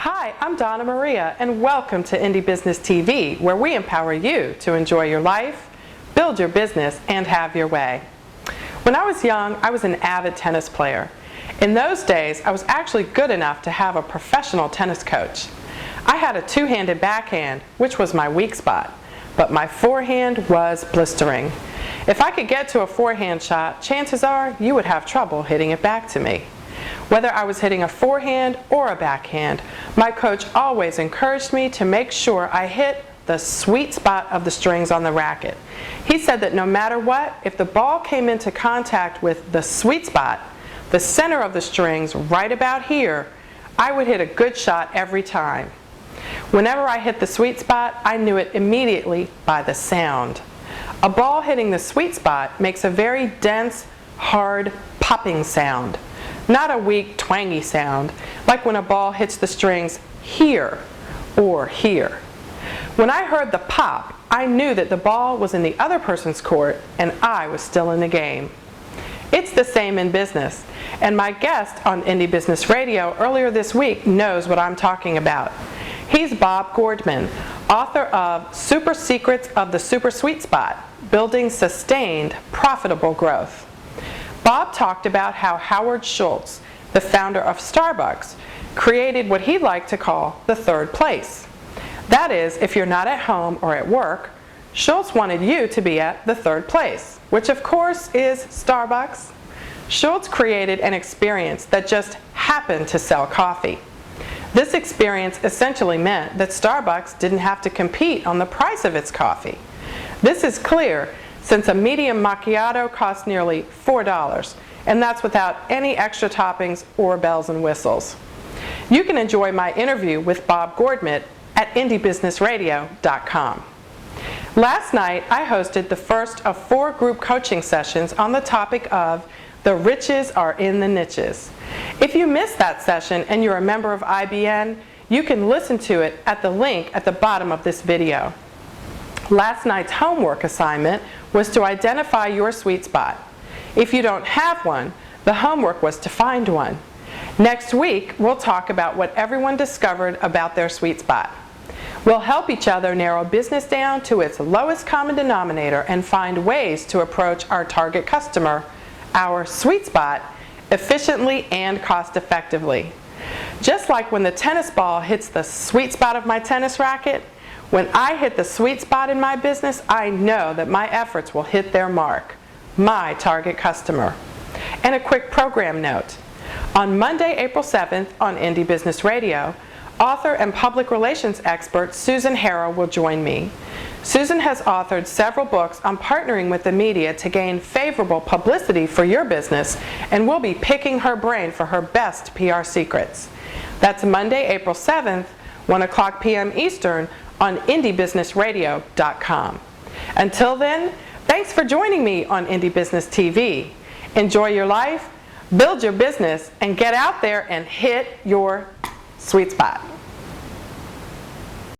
Hi, I'm Donna Maria, and welcome to Indie Business TV, where we empower you to enjoy your life, build your business, and have your way. When I was young, I was an avid tennis player. In those days, I was actually good enough to have a professional tennis coach. I had a two-handed backhand, which was my weak spot, but my forehand was blistering. If I could get to a forehand shot, chances are you would have trouble hitting it back to me. Whether I was hitting a forehand or a backhand, my coach always encouraged me to make sure I hit the sweet spot of the strings on the racket. He said that no matter what, if the ball came into contact with the sweet spot, the center of the strings right about here, I would hit a good shot every time. Whenever I hit the sweet spot, I knew it immediately by the sound. A ball hitting the sweet spot makes a very dense, hard, popping sound. Not a weak, twangy sound, like when a ball hits the strings here or here. When I heard the pop, I knew that the ball was in the other person's court and I was still in the game. It's the same in business, and my guest on Indie Business Radio earlier this week knows what I'm talking about. He's Bob Gordman, author of Super Secrets of the Super Sweet Spot, Building Sustained, Profitable Growth. Bob talked about how Howard Schultz, the founder of Starbucks, created what he liked to call the third place. That is, if you're not at home or at work, Schultz wanted you to be at the third place, which of course is Starbucks. Schultz created an experience that just happened to sell coffee. This experience essentially meant that Starbucks didn't have to compete on the price of its coffee. This is clear since a medium macchiato costs nearly $4, and that's without any extra toppings or bells and whistles. You can enjoy my interview with Bob Gordman at indiebusinessradio.com. Last night, I hosted the first of 4 group coaching sessions on the topic of The Riches Are in the Niches. If you missed that session and you're a member of IBN, you can listen to it at the link at the bottom of this video. Last night's homework assignment was to identify your sweet spot. If you don't have one, the homework was to find one. Next week, we'll talk about what everyone discovered about their sweet spot. We'll help each other narrow business down to its lowest common denominator and find ways to approach our target customer, our sweet spot, efficiently and cost-effectively. Just like when the tennis ball hits the sweet spot of my tennis racket, when I hit the sweet spot in my business, I know that my efforts will hit their mark, my target customer. And a quick program note. On Monday, April 7th on Indie Business Radio, author and public relations expert Susan Harrow will join me. Susan has authored several books on partnering with the media to gain favorable publicity for your business, and we'll be picking her brain for her best PR secrets. That's Monday, April 7th, 1:00 p.m. Eastern, on indiebusinessradio.com. Until then, thanks for joining me on Indie Business TV. Enjoy your life, build your business, and get out there and hit your sweet spot.